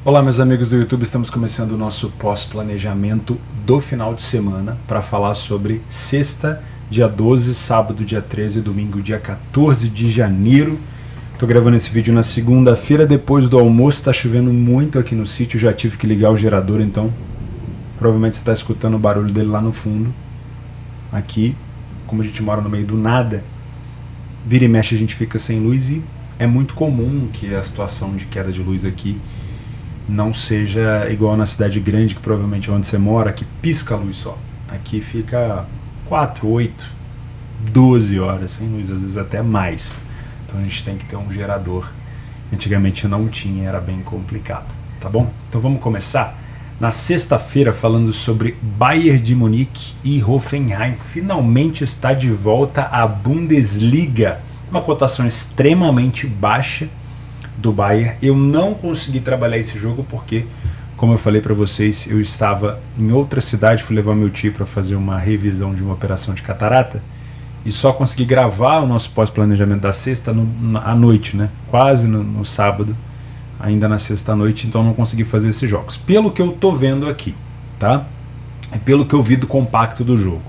Olá, meus amigos do YouTube, estamos começando o nosso pós-planejamento do final de semana para falar sobre sexta, dia 12, sábado, dia 13, domingo, dia 14 de janeiro. Estou gravando esse vídeo na segunda-feira, depois do almoço. Está chovendo muito aqui no sítio, já tive que ligar o gerador, então provavelmente você está escutando o barulho dele lá no fundo. Aqui, como a gente mora no meio do nada, vira e mexe a gente fica sem luz e é muito comum que a situação de queda de luz aqui não seja igual na cidade grande, que provavelmente é onde você mora, que pisca a luz só. Aqui fica 4, 8, 12 horas sem luz, às vezes até mais. Então a gente tem que ter um gerador. Antigamente não tinha, era bem complicado, tá bom? Então vamos começar na sexta-feira falando sobre Bayern de Munique e Hoffenheim. Finalmente está de volta à Bundesliga. Uma cotação extremamente baixa do Bayern. Eu não consegui trabalhar esse jogo porque, como eu falei para vocês, eu estava em outra cidade, fui levar meu tio para fazer uma revisão de uma operação de catarata e só consegui gravar o nosso pós-planejamento da sexta à noite, né? Quase no sábado, ainda na sexta à noite, então não consegui fazer esses jogos. Pelo que eu tô vendo aqui, tá? E pelo que eu vi do compacto do jogo,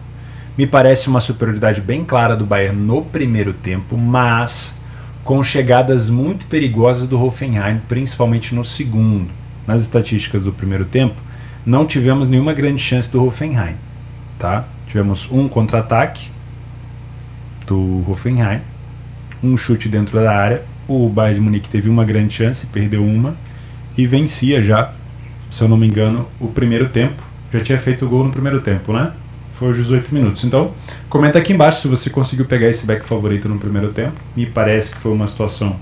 me parece uma superioridade bem clara do Bayern no primeiro tempo, mas com chegadas muito perigosas do Hoffenheim, principalmente no segundo. Nas estatísticas do primeiro tempo, não tivemos nenhuma grande chance do Hoffenheim, tá? Tivemos um contra-ataque do Hoffenheim, um chute dentro da área, o Bayern de Munique teve uma grande chance, perdeu uma e vencia já, se eu não me engano, o primeiro tempo. Já tinha feito o gol no primeiro tempo, né? Foi os 18 minutos. Então, comenta aqui embaixo se você conseguiu pegar esse back favorito no primeiro tempo. Me parece que foi uma situação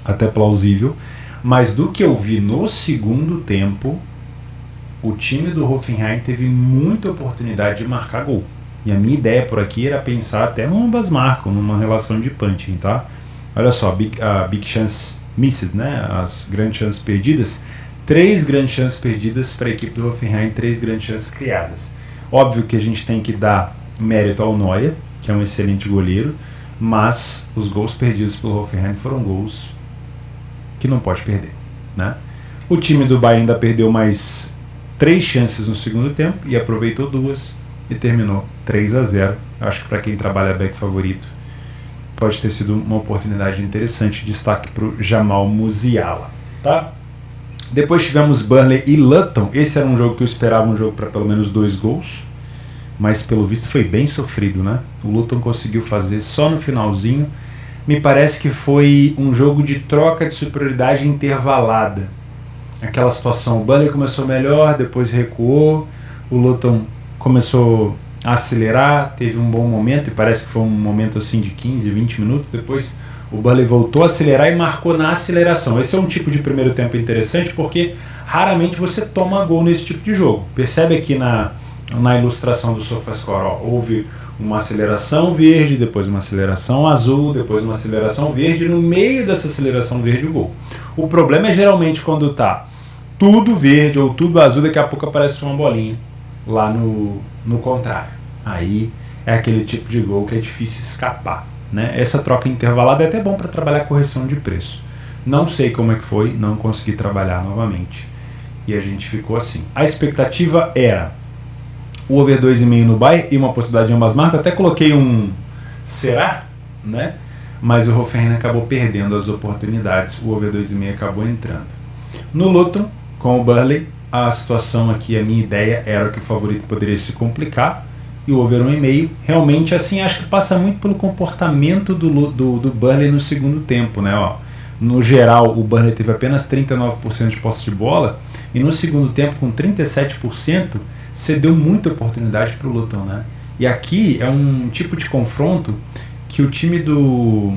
até plausível. Mas do que eu vi no segundo tempo, o time do Hoffenheim teve muita oportunidade de marcar gol. E a minha ideia por aqui era pensar até no ambas marcam, numa relação de punching, tá? Olha só, a big chance missed, né? As grandes chances perdidas. 3 grandes chances perdidas para a equipe do Hoffenheim, 3 grandes chances criadas. Óbvio que a gente tem que dar mérito ao Neuer, que é um excelente goleiro, mas os gols perdidos pelo Hoffenheim foram gols que não pode perder, né? O time do Bayern ainda perdeu mais 3 chances no segundo tempo e aproveitou 2 e terminou 3-0. Acho que para quem trabalha back favorito pode ter sido uma oportunidade interessante. Destaque para o Jamal Musiala, tá? Depois tivemos Burnley e Luton. Esse era um jogo que eu esperava, um jogo para pelo menos 2 gols, mas pelo visto foi bem sofrido, né? O Luton conseguiu fazer só no finalzinho. Me parece que foi um jogo de troca de superioridade intervalada. Aquela situação, o Burnley começou melhor, depois recuou, o Luton começou a acelerar, teve um bom momento, e parece que foi um momento assim de 15, 20 minutos, depois o Burnley voltou a acelerar e marcou na aceleração. Esse é um tipo de primeiro tempo interessante porque raramente você toma gol nesse tipo de jogo. Percebe aqui na ilustração do SofaScore, ó, houve uma aceleração verde, depois uma aceleração azul, depois uma aceleração verde, no meio dessa aceleração verde o gol. O problema é geralmente quando tá tudo verde ou tudo azul, daqui a pouco aparece uma bolinha lá no contrário. Aí é aquele tipo de gol que é difícil escapar, né? Essa troca intervalada é até bom para trabalhar correção de preço. Não sei como é que foi, não consegui trabalhar novamente e a gente ficou assim. A expectativa era o over 2,5 no Bayern e uma possibilidade de ambas marcas. Até coloquei um será, né? Mas o Hoffenheim acabou perdendo as oportunidades. O over 2,5 acabou entrando. No Luton, com o Burnley, a situação aqui, a minha ideia era que o favorito poderia se complicar e o over 1,5. Realmente, assim, acho que passa muito pelo comportamento do Burnley no segundo tempo, né? Ó, no geral, o Burnley teve apenas 39% de posse de bola e no segundo tempo, com 37%, cedeu muita oportunidade para o Luton, né? E aqui é um tipo de confronto que o time do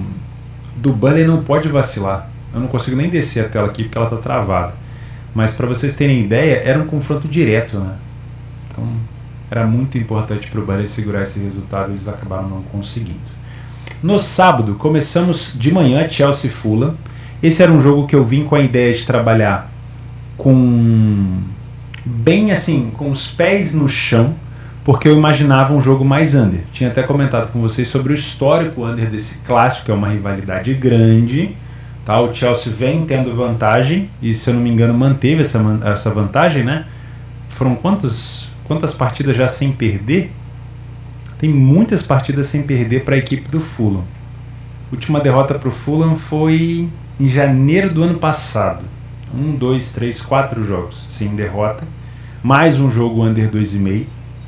Burnley não pode vacilar. Eu não consigo nem descer a tela aqui porque ela está travada. Mas para vocês terem ideia, era um confronto direto, né? Então era muito importante para o Burnley segurar esse resultado e eles acabaram não conseguindo. No sábado, começamos de manhã Chelsea e Fulham. Esse era um jogo que eu vim com a ideia de trabalhar com bem assim, com os pés no chão, porque eu imaginava um jogo mais under. Tinha até comentado com vocês sobre o histórico under desse clássico, que é uma rivalidade grande, Tá? O Chelsea vem tendo vantagem e, se eu não me engano, manteve essa vantagem, né? Foram quantas partidas já sem perder? Tem muitas partidas sem perder para a equipe do Fulham. A última derrota para o Fulham foi em janeiro do ano passado. 1, 2, 3, 4 jogos sem derrota. Mais um jogo under 2,5.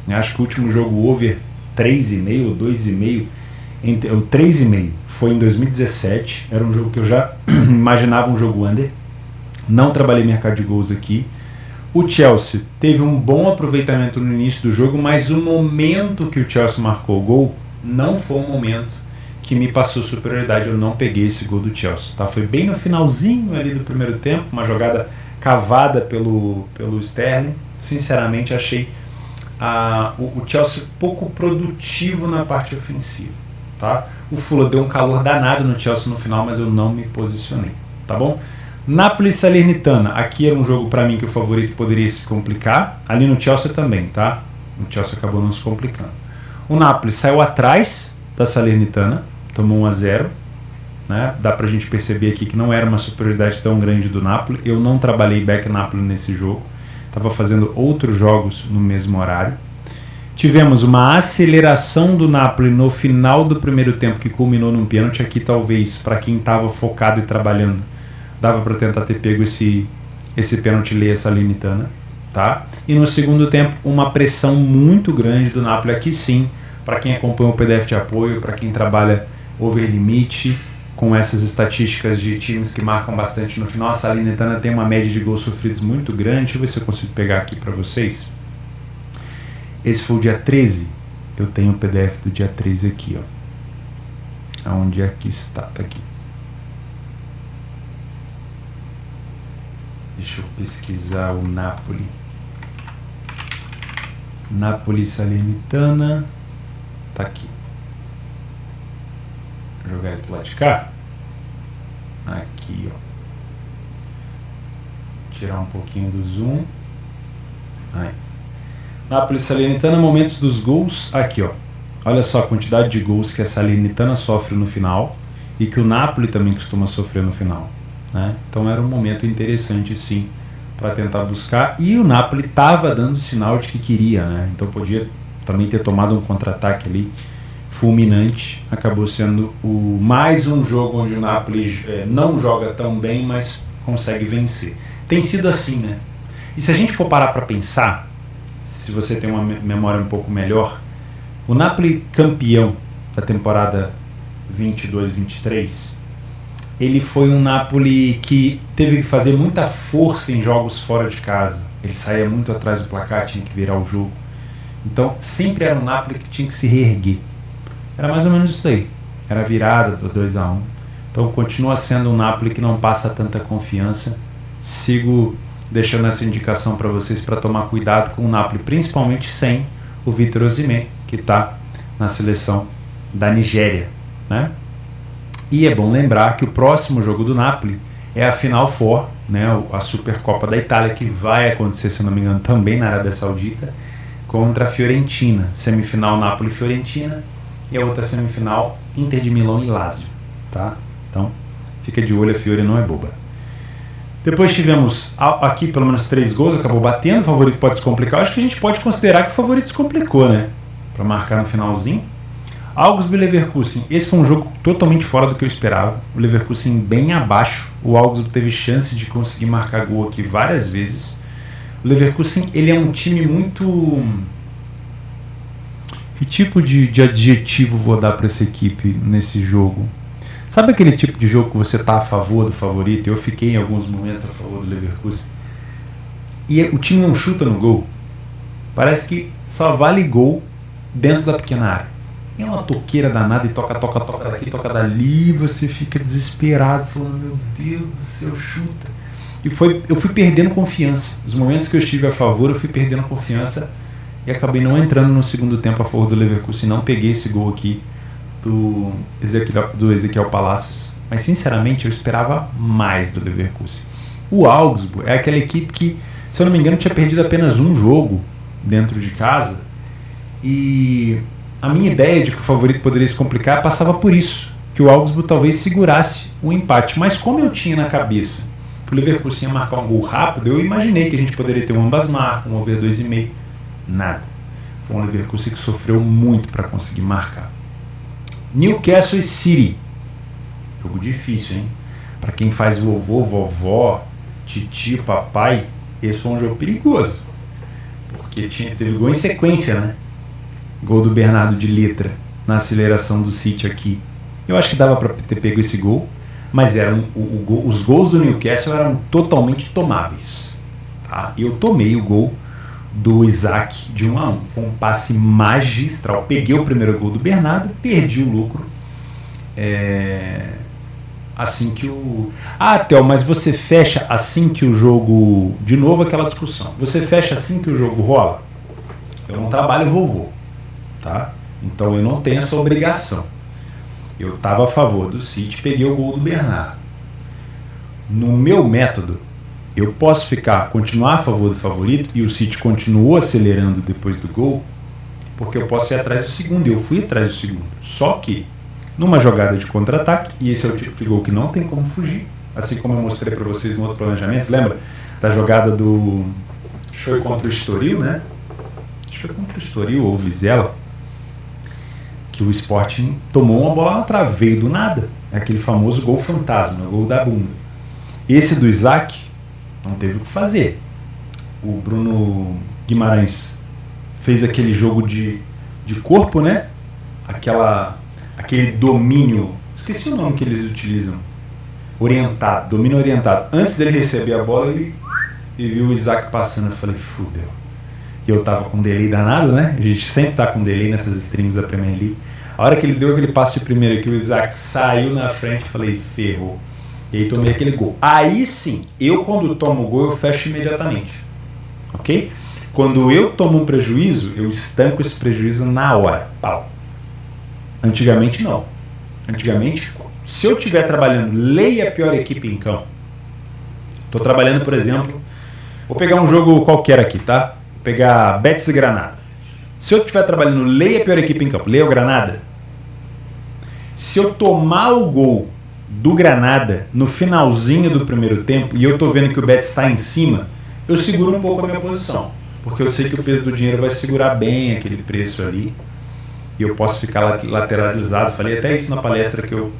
Acho que o último jogo over 3,5 ou 2,5. O 3,5 foi em 2017. Era um jogo que eu já imaginava um jogo under. Não trabalhei mercado de gols aqui. O Chelsea teve um bom aproveitamento no início do jogo, mas o momento que o Chelsea marcou o gol não foi um momento que me passou superioridade. Eu não peguei esse gol do Chelsea. Tá? Foi bem no finalzinho ali do primeiro tempo, uma jogada cavada pelo Sterling. Sinceramente, achei o Chelsea pouco produtivo na parte ofensiva. Tá? O Fulham deu um calor danado no Chelsea no final, mas eu não me posicionei. Tá bom? Napoli e Salernitana. Aqui era um jogo para mim que o favorito poderia se complicar. Ali no Chelsea também, tá? O Chelsea acabou não se complicando. O Napoli saiu atrás da Salernitana, tomou 1-0. Né? Dá pra gente perceber aqui que não era uma superioridade tão grande do Napoli. Eu não trabalhei back Napoli nesse jogo. Estava fazendo outros jogos no mesmo horário. Tivemos uma aceleração do Napoli no final do primeiro tempo, que culminou num pênalti. Aqui talvez, para quem estava focado e trabalhando, dava para tentar ter pego esse pênalti e essa Salernitana. Tá? E no segundo tempo, uma pressão muito grande do Napoli. Aqui sim, para quem acompanha o PDF de apoio, para quem trabalha over limite, com essas estatísticas de times que marcam bastante no final, a Salernitana tem uma média de gols sofridos muito grande. Deixa eu ver se eu consigo pegar aqui para vocês. Esse foi o dia 13. Eu tenho o PDF do dia 13 aqui, ó. Onde aqui está? Tá aqui. Deixa eu pesquisar o Napoli. Napoli Salernitana. Tá aqui. Vou jogar ele pro lado de cá. Aqui, ó. Tirar um pouquinho do zoom. Aí. Napoli Salernitana, momentos dos gols. Aqui, ó. Olha só a quantidade de gols que a Salernitana sofre no final e que o Napoli também costuma sofrer no final. Né? Então era um momento interessante, sim, para tentar buscar. E o Napoli estava dando sinal de que queria, né? Então podia também ter tomado um contra-ataque ali fulminante. Acabou sendo mais um jogo onde o Napoli não joga tão bem, mas consegue vencer. Tem sido assim, né? E se a gente for parar para pensar, se você tem uma memória um pouco melhor, o Napoli campeão da temporada 22-23, ele foi um Napoli que teve que fazer muita força em jogos fora de casa. Ele saía muito atrás do placar, tinha que virar o jogo. Então sempre era um Napoli que tinha que se reerguer. Era mais ou menos isso aí. Era virada do 2-1. Então continua sendo um Napoli que não passa tanta confiança. Sigo deixando essa indicação para vocês para tomar cuidado com o Napoli, principalmente sem o Victor Osimhen, que está na seleção da Nigéria, né? E é bom lembrar que o próximo jogo do Napoli é a Final Four, né? A Supercopa da Itália, que vai acontecer, se não me engano, também na Arábia Saudita, contra a Fiorentina. Semifinal Napoli-Fiorentina e a outra semifinal Inter de Milão e Lazio, tá? Então fica de olho, a Fiore não é boba. Depois tivemos aqui pelo menos 3 gols, acabou batendo, o favorito pode se complicar. Acho que a gente pode considerar que o favorito se complicou, né? Para marcar no finalzinho. Augsburg e Leverkusen, esse foi um jogo totalmente fora do que eu esperava. O Leverkusen bem abaixo, o Augsburg teve chance de conseguir marcar gol aqui várias vezes. O Leverkusen, ele é um time muito... Que tipo de adjetivo vou dar para essa equipe nesse jogo? Sabe aquele tipo de jogo que você está a favor do favorito? Eu fiquei em alguns momentos a favor do Leverkusen. E o time não chuta no gol. Parece que só vale gol dentro da pequena área. É uma toqueira danada e toca daqui, toca dali. E você fica desesperado, falando, meu Deus do céu, chuta. E eu fui perdendo confiança. Os momentos que eu estive a favor, eu fui perdendo confiança. E acabei não entrando no segundo tempo a favor do Leverkusen. Não peguei esse gol aqui do Ezequiel Palacios, mas sinceramente eu esperava mais do Leverkusen. O Augsburg é aquela equipe que, se eu não me engano, tinha perdido apenas um jogo dentro de casa, e a minha ideia de que o favorito poderia se complicar passava por isso. que o Augsburg talvez segurasse o empate. Mas como eu tinha na cabeça que o Leverkusen ia marcar um gol rápido, eu imaginei que a gente poderia ter um ambas marcas, um over 2,5. Nada. Foi um Leverkusen que sofreu muito para conseguir marcar. Newcastle e City. Jogo difícil, hein? Para quem faz vovô, vovó, titio, papai, esse foi um jogo perigoso. Porque teve gol em sequência, né? Gol do Bernardo de letra na aceleração do City aqui. Eu acho que dava para ter pego esse gol, mas os gols do Newcastle eram totalmente tomáveis. Tá? Eu tomei o gol do Isaac de 1-1. Foi um passe magistral. Peguei o primeiro gol do Bernardo, perdi o lucro. Assim que o... Théo, mas você fecha assim que o jogo... De novo aquela discussão. Você fecha assim que o jogo rola? Eu não trabalho vovô, tá? Então eu não tenho essa obrigação. Eu estava a favor do City, peguei o gol do Bernardo. No meu método, eu posso continuar a favor do favorito e o City continuou acelerando depois do gol, porque eu posso ir atrás do segundo. Eu fui atrás do segundo. Só que, numa jogada de contra-ataque, e esse é o tipo de gol que não tem como fugir, assim como eu mostrei para vocês no outro planejamento, lembra da jogada do... Acho que foi contra o Estoril, né? Acho que foi contra o Estoril ou o Vizela, que o Sporting tomou uma bola na trave, veio do nada. É aquele famoso gol fantasma, o gol da bunda. Esse do Isaac não teve o que fazer. O Bruno Guimarães fez aquele jogo de corpo, né? Aquele domínio, esqueci o nome que eles utilizam, orientado, domínio orientado. Antes dele receber a bola, ele viu o Isaac passando. Eu falei, fudeu. E eu tava com delay danado, né? A gente sempre tá com delay nessas streams da Premier League. A hora que ele deu aquele passe de primeira, que o Isaac saiu na frente, eu falei, ferrou. E aí tomei aquele gol. Aí sim, eu quando tomo o gol, eu fecho imediatamente. Ok? Quando eu tomo um prejuízo, eu estanco esse prejuízo na hora. Pau. Antigamente não. Antigamente, se eu estiver trabalhando, leia a pior equipe em campo. Estou trabalhando, por exemplo, vou pegar um jogo qualquer aqui, tá? Vou pegar Betis e Granada. Se eu estiver trabalhando, leia a pior equipe em campo, leia o Granada. Se eu tomar o gol do Granada no finalzinho do primeiro tempo e eu estou vendo que o Betis está em cima, eu seguro um pouco a minha posição. Porque eu sei que o peso do dinheiro vai segurar bem aquele preço ali. E eu posso ficar lateralizado. Falei até isso na palestra que eu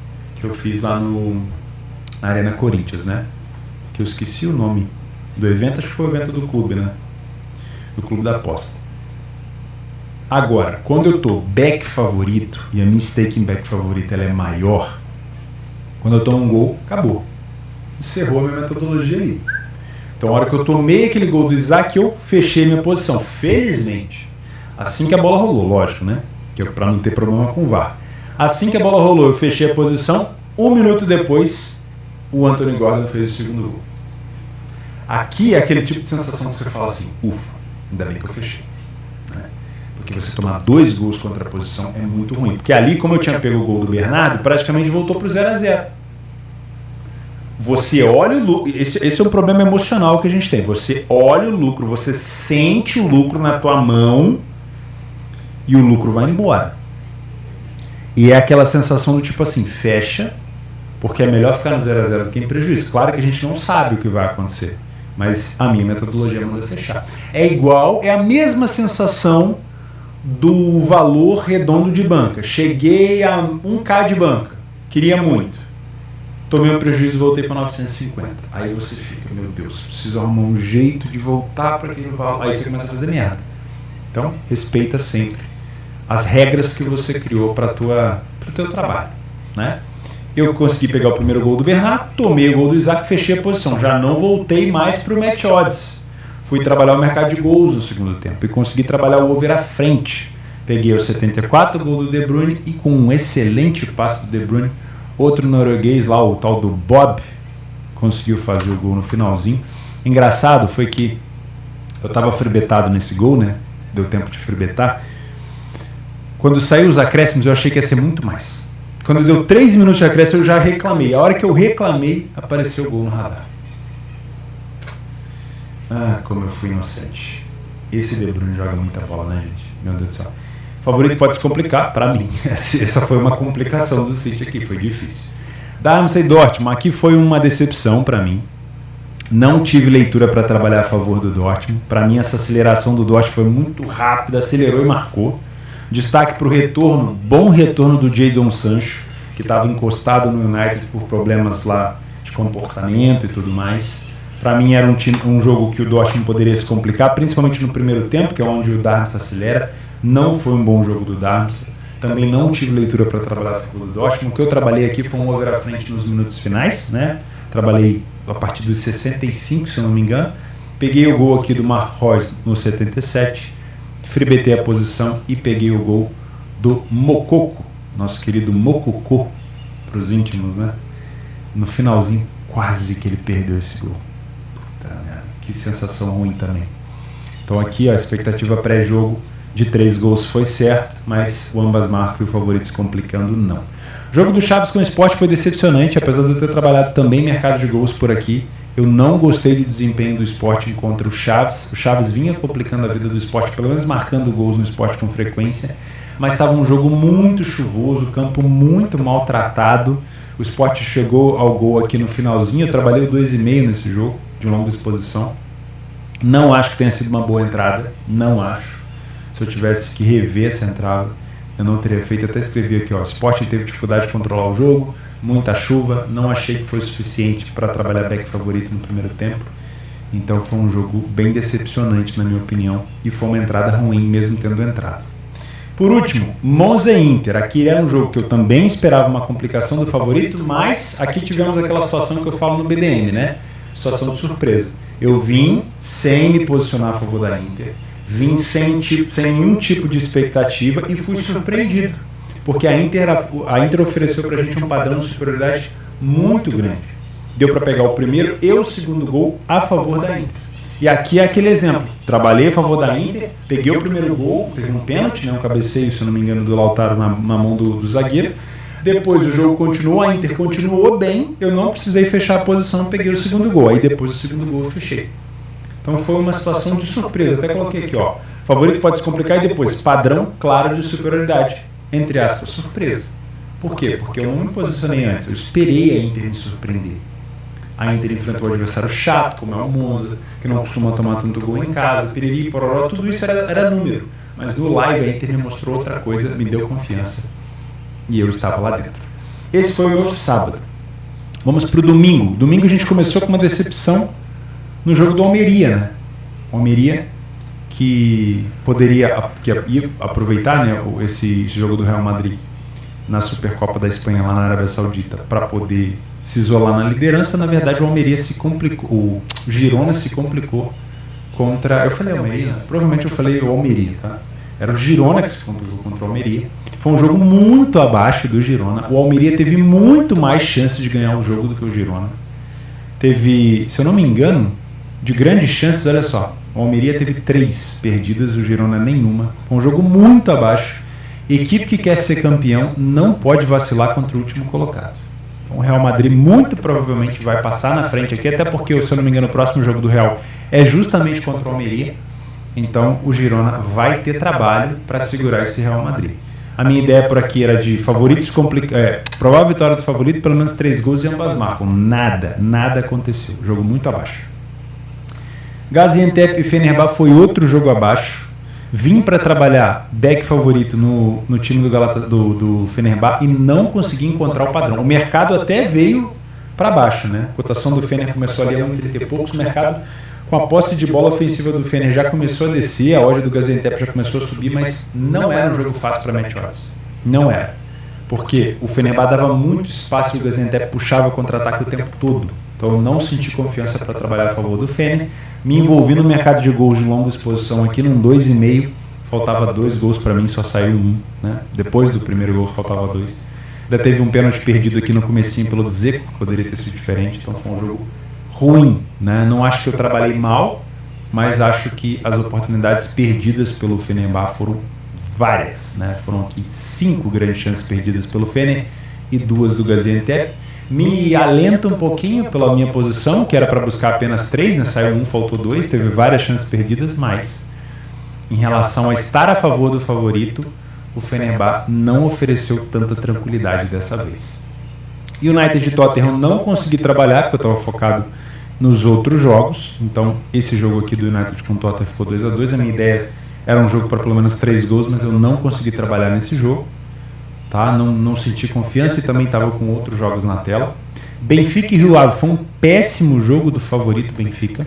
fiz lá na Arena Corinthians, né? Que eu esqueci o nome do evento, acho que foi o evento do clube, né? Do clube da aposta. Agora, quando eu tô back favorito, e a minha stake em back favorito ela é maior, quando eu tomo um gol, acabou. Encerrou a minha metodologia ali. Então, a hora que eu tomei aquele gol do Isaac, eu fechei minha posição. Felizmente. Assim que a bola rolou, lógico, né? Que é para não ter problema com o VAR. Assim que a bola rolou, eu fechei a posição. 1 minuto depois, o Anthony Gordon fez o segundo gol. Aqui é aquele tipo de sensação que você fala assim, ufa, ainda bem que eu fechei. Né? Porque você tomar 2 gols contra a posição é muito ruim. Porque ali, como eu tinha pego o gol do Bernardo, praticamente voltou para o 0-0. Você olha o lucro, esse é um problema emocional que a gente tem. Você olha o lucro, você sente o lucro na tua mão e o lucro vai embora. E é aquela sensação do tipo assim, fecha, porque é melhor ficar no 0-0 do que em prejuízo. Claro que a gente não sabe o que vai acontecer, mas a minha metodologia manda fechar. É a mesma sensação do valor redondo de banca. Cheguei a 1K de banca, queria muito. Tomei um prejuízo e voltei para 950. Aí você fica, meu Deus, preciso arrumar um jeito de voltar para aquele valor. Aí você começa a fazer merda. Então, respeita sempre as regras que você criou para o teu trabalho. Né? Eu consegui pegar o primeiro gol do Bernardo, tomei o gol do Isaac, fechei a posição. Já não voltei mais para o match odds. Fui trabalhar o mercado de gols no segundo tempo e consegui trabalhar o over à frente. Peguei o 74, gol do De Bruyne e com um excelente passe do De Bruyne, outro norueguês lá, o tal do Bob, conseguiu fazer o gol no finalzinho. Engraçado foi que eu estava freebetado nesse gol, né? Deu tempo de freebetar. Quando saiu os acréscimos, eu achei que ia ser muito mais. Quando deu 3 minutos de acréscimo, eu já reclamei. A hora que eu reclamei, apareceu o gol no radar. Ah, como eu fui inocente. Esse De Bruyne joga muita bola, né, gente? Meu Deus do céu. O favorito pode se complicar, para mim. Essa foi uma complicação do City aqui, foi difícil. Darmstadt e Dortmund, aqui foi uma decepção para mim. Não tive leitura para trabalhar a favor do Dortmund. Para mim, essa aceleração do Dortmund foi muito rápida, acelerou e marcou. Destaque para o retorno, bom retorno do Jadon Sancho, que estava encostado no United por problemas lá de comportamento e tudo mais. Para mim era um jogo que o Dortmund poderia se complicar, principalmente no primeiro tempo, que é onde o Darmstadt acelera. Não foi um bom jogo do Darmstadt. Também não tive leitura para trabalhar a favor do Dortmund. O que eu trabalhei aqui foi um over à frente nos minutos finais, né? Trabalhei a partir dos 65, se eu não me engano. Peguei o gol aqui do Mark Royce no 77, fribetei a posição e peguei o gol do Moukoko, nosso querido Moukoko, para os íntimos, né? No finalzinho, quase que ele perdeu esse gol. Puta merda, que sensação ruim também. Então aqui a expectativa pré-jogo de 3 gols foi certo, mas o ambas marcam e o favorito se complicando não. O jogo do Chaves com o Sport foi decepcionante, apesar de eu ter trabalhado também mercado de gols por aqui. Eu não gostei do desempenho do Sport contra o Chaves. O Chaves vinha complicando a vida do Sport, pelo menos marcando gols no Sport com frequência, mas estava um jogo muito chuvoso, campo muito maltratado. O Sport chegou ao gol aqui no finalzinho, eu trabalhei o 2,5 nesse jogo, de longa exposição. Não acho que tenha sido uma boa entrada, não acho. Se eu tivesse que rever essa entrada, eu não teria feito. Até escrevi aqui, ó, o Sport teve dificuldade de controlar o jogo, muita chuva, não achei que foi suficiente para trabalhar back favorito no primeiro tempo. Então foi um jogo bem decepcionante, na minha opinião, e foi uma entrada ruim mesmo tendo entrado. Por último, Monza e Inter. Aqui era um jogo que eu também esperava uma complicação do favorito, mas aqui tivemos aquela situação que eu falo no BDM, né? Situação de surpresa. Eu vim sem me posicionar a favor da Inter, vim sem nenhum tipo de expectativa e fui surpreendido, porque a Inter ofereceu pra gente um padrão de superioridade muito grande. Deu para pegar o primeiro e o segundo gol a favor da Inter. E aqui é aquele exemplo. Trabalhei a favor da Inter, peguei o primeiro gol, teve um pênalti, né, um cabeceio, se eu não me engano, do Lautaro na mão do zagueiro. Depois o jogo continuou, a Inter continuou bem, eu não precisei fechar a posição, peguei o segundo gol. Aí depois do segundo gol eu fechei. Então foi uma situação de surpresa. Até coloquei aqui, ó. Favorito pode se complicar e depois padrão claro de superioridade. Entre aspas, surpresa. Por quê? Porque eu não me posicionei antes, eu esperei a Inter me surpreender. A Inter enfrentou um adversário chato, como é o Monza, que não costuma tomar tanto gol em casa, piriri, pororó, tudo isso era número. Mas no live a Inter me mostrou outra coisa, me deu confiança. E eu estava lá dentro. Esse foi o meu sábado. Vamos para o domingo. Domingo a gente começou com uma decepção no jogo do Almeria, né? Almeria que poderia aproveitar, né, esse jogo do Real Madrid na Supercopa da Espanha lá na Arábia Saudita para poder se isolar na liderança. Na verdade o Almeria se complicou, o Girona se complicou contra... Eu falei Almeria? Provavelmente eu falei o Almeria, tá? Era o Girona que se complicou contra o Almeria. Foi um jogo muito abaixo do Girona. O Almeria teve muito mais chances de ganhar o jogo do que o Girona. Teve, se eu não me engano, de grandes chances, olha só, o Almeria teve 3 perdidas, o Girona nenhuma. Foi um jogo muito abaixo. Equipe que quer ser campeão não pode vacilar contra o último colocado. Então, o Real Madrid muito provavelmente vai passar na frente aqui, até porque, se eu não me engano, o próximo jogo do Real é justamente contra o Almeria. Então o Girona vai ter trabalho para segurar esse Real Madrid. A minha ideia por aqui era de favoritos provável vitória do favorito, pelo menos 3 gols e ambas marcam. Nada aconteceu. Jogo muito abaixo. Gaziantep e Fenerbahçe foi outro jogo abaixo. Vim para trabalhar back favorito no time do Fenerbahçe e não consegui encontrar o padrão. O mercado até veio para baixo, né? A cotação do Fener começou ali a 1,30 e poucos. O mercado, com a posse de bola ofensiva do Fener, já começou a descer. A odd do Gaziantep já começou a subir, mas não era um jogo fácil para match odds. Não era. Porque o Fenerbahçe dava muito espaço e o Gaziantep puxava o contra-ataque o tempo todo. Então eu não senti confiança para trabalhar a favor do Fener. Me envolvi no mercado de gols de longa exposição aqui num 2,5. Faltava 2 gols para mim, só saiu 1. Né? Depois do primeiro gol faltava 2. Ainda teve um pênalti perdido aqui no comecinho pelo Dzeko, que poderia ter sido diferente. Então foi um jogo ruim. Né? Não acho que eu trabalhei mal, mas acho que as oportunidades perdidas pelo Fenerbahçe foram várias. Né? Foram aqui 5 grandes chances perdidas pelo Fener e 2 do Gaziantep. Me alenta um pouquinho pela minha posição, que era para buscar apenas 3, né? Saiu 1, faltou 2, teve várias chances perdidas, mas em relação a estar a favor do favorito, o Fenerbahçe não ofereceu tanta tranquilidade dessa vez. United e Tottenham não consegui trabalhar, porque eu estava focado nos outros jogos. Então, esse jogo aqui do United com o Tottenham ficou 2-2. A minha ideia era um jogo para pelo menos 3 gols, mas eu não consegui trabalhar nesse jogo. Tá? Não senti confiança e também estava com outros jogos na tela. Benfica e Rio Ave foi um péssimo jogo do favorito Benfica.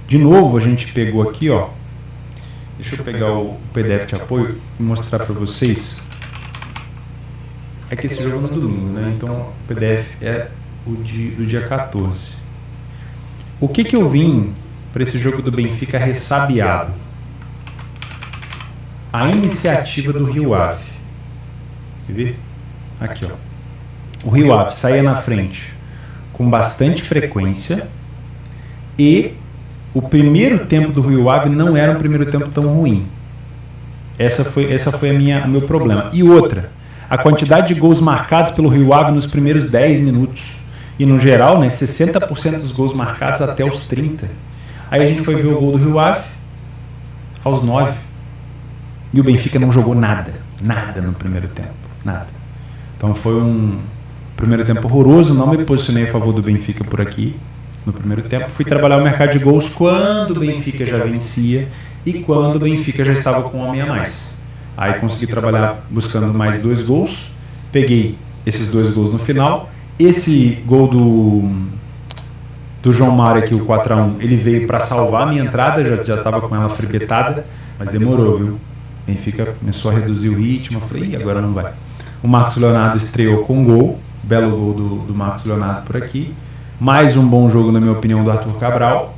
De novo, a gente pegou aqui, ó. Deixa eu pegar o PDF de apoio e mostrar para vocês. É que esse jogo é no domingo, né? Então o PDF é do dia 14. O que eu vim para esse jogo do Benfica ressabiado? A iniciativa do Rio Ave. Quer ver? Aqui, ó. O Rio Ave saía na frente com bastante frequência e o primeiro tempo do Rio Ave não era um primeiro tempo tão ruim. Essa foi o meu problema. E outra, a quantidade de gols marcados pelo Rio Ave nos primeiros 10 minutos. E no geral, né, 60% dos gols marcados até os 30. Aí a gente foi ver o gol do Rio Ave aos 9. E o Benfica não jogou nada no primeiro tempo. Nada. Então foi um primeiro tempo horroroso. Não me posicionei a favor do Benfica por aqui no primeiro tempo. Fui trabalhar o mercado de gols quando o Benfica já vencia e quando o Benfica já estava com um homem a mais. Aí consegui trabalhar buscando mais 2 gols. Peguei esses 2 gols no final. Esse gol do João Mário aqui, o 4-1, ele veio para salvar a minha entrada. Já estava com ela fribetada, mas demorou, viu? Benfica começou a reduzir o ritmo. Eu falei, agora não vai. O Marcos Leonardo estreou com gol. Belo gol do Marcos Leonardo por aqui. Mais um bom jogo, na minha opinião, do Arthur Cabral.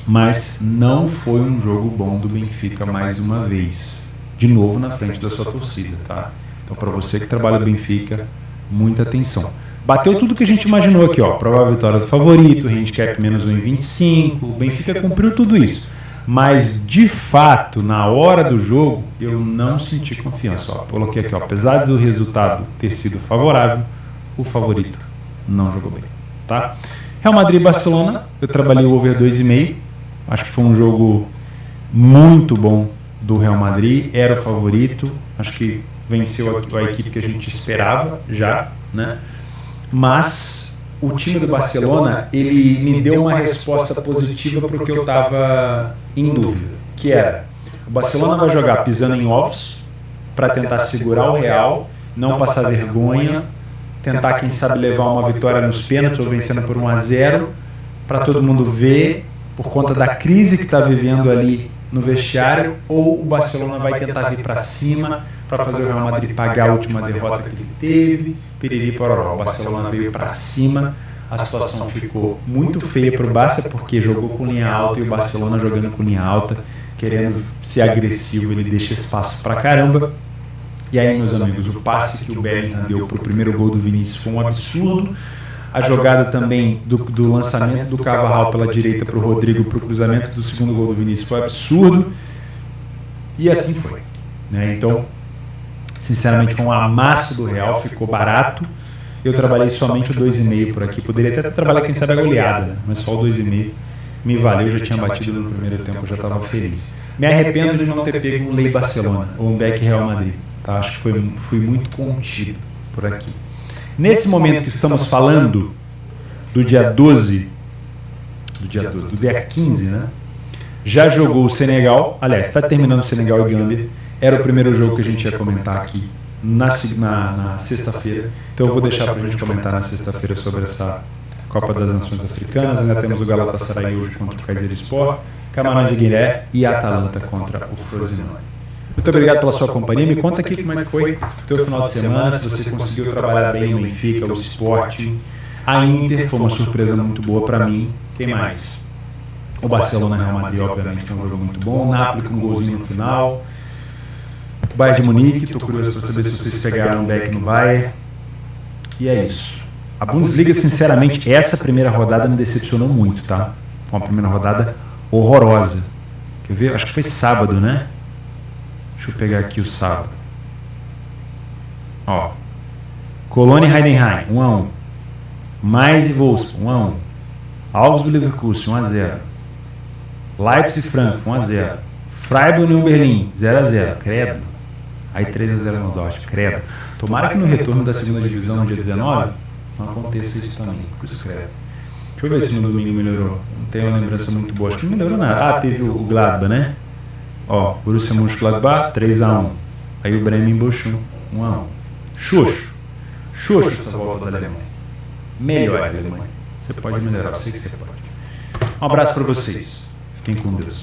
Mas não foi um jogo bom do Benfica mais uma vez. De novo na frente da sua torcida, tá? Então, para você que trabalha no Benfica, muita atenção. Bateu tudo que a gente imaginou aqui, ó. Provável vitória do favorito, handicap menos 1,25. O Benfica cumpriu tudo isso. Mas, de fato, na hora do jogo, eu não senti confiança. Ó, coloquei aqui, ó. Apesar do resultado ter sido favorável, o favorito não jogou bem. Tá? Real Madrid e Barcelona, eu trabalhei o over 2,5. Acho que foi um jogo muito bom do Real Madrid. Era o favorito. Acho que venceu a equipe que a gente esperava já, né? Mas o time do Barcelona, ele me deu uma resposta positiva para o que eu estava em dúvida, que era: o Barcelona vai jogar pisando em ovos para tentar segurar o Real, não passar vergonha, tentar, quem sabe, levar uma vitória nos pênaltis ou vencendo por 1-0, para todo mundo ver, por conta da crise que está vivendo ali no vestiário, ou o Barcelona vai tentar vir para cima para fazer o Real Madrid pagar a última derrota que ele teve, piriri pororó. O Barcelona veio para cima, a situação ficou muito feia para o Barça, porque jogou com linha alta, e o Barcelona jogando com linha alta, querendo ser agressivo, ele deixa espaço para caramba. E aí, meus amigos, o passe que o Bellingham deu para o primeiro gol do Vinícius foi um absurdo. A jogada também do lançamento do Carvajal pela direita para o Rodrigo, para o cruzamento do segundo gol do Vinícius, foi absurdo. E assim foi, né? Então, sinceramente, foi um amasso do Real, ficou barato. Eu trabalhei somente o 2,5 por aqui. Poderia até trabalhar, quem sabe, a goleada, né? Mas só o 2,5 me valeu. Já tinha batido no primeiro tempo, já estava feliz. Me arrependo de não ter pego um Lei Barcelona ou um Beck Real Madrid. Tá? Acho que fui muito contido por aqui. Nesse momento que estamos falando do dia 12, do dia 15, né? Já jogou o Senegal. Aliás, está terminando o Senegal e Gâmbia. Era o primeiro jogo que a gente ia comentar aqui na sexta-feira. Então eu vou deixar para a gente comentar na sexta-feira sobre essa Copa das Nações Africanas. Ainda temos o Galatasaray hoje contra o Kayserispor, Camarões e Guiné e a Atalanta contra o Frosinone. Muito obrigado pela sua companhia. Me conta aqui como é que foi o teu final de semana, se você conseguiu trabalhar bem o Benfica, o Sporting. A Inter foi uma surpresa muito boa para mim. Quem mais? O Barcelona e o Real Madrid, obviamente, foi um jogo muito bom. O Napoli com um golzinho no final. O Bayern de Munique, estou curioso para saber se vocês pegaram um back no Bayern. E é isso. A Bundesliga, sinceramente, essa primeira rodada me decepcionou muito, tá? Foi uma primeira rodada horrorosa. Quer ver? Acho que foi sábado, né? Deixa eu pegar aqui o sábado. Ó. Colônia e Heidenheim, 1-1. Mainz e Wolfsburg, 1-1. Augsburg e Leverkusen, 1-0. Leipzig e Frankfurt, 1-0. Freiburg e União Berlim, 0-0. Credo. Aí 3-0 no Dortmund, credo. Tomara que no retorno da segunda divisão, no dia 19, não aconteça isso também. Cruz credo. Deixa eu ver se no domingo melhorou. Não tenho uma lembrança muito boa. Acho que não melhorou nada. Ah, teve o Gladbach, né? Ó, Borussia Mönchengladbach, 3-1. Aí o Bremen Bochum, 1-1. Xoxo. Xoxo essa volta da Alemanha. Melhor a Alemanha. Você pode melhorar, eu sei que você pode. Um abraço para vocês. Fiquem com Deus.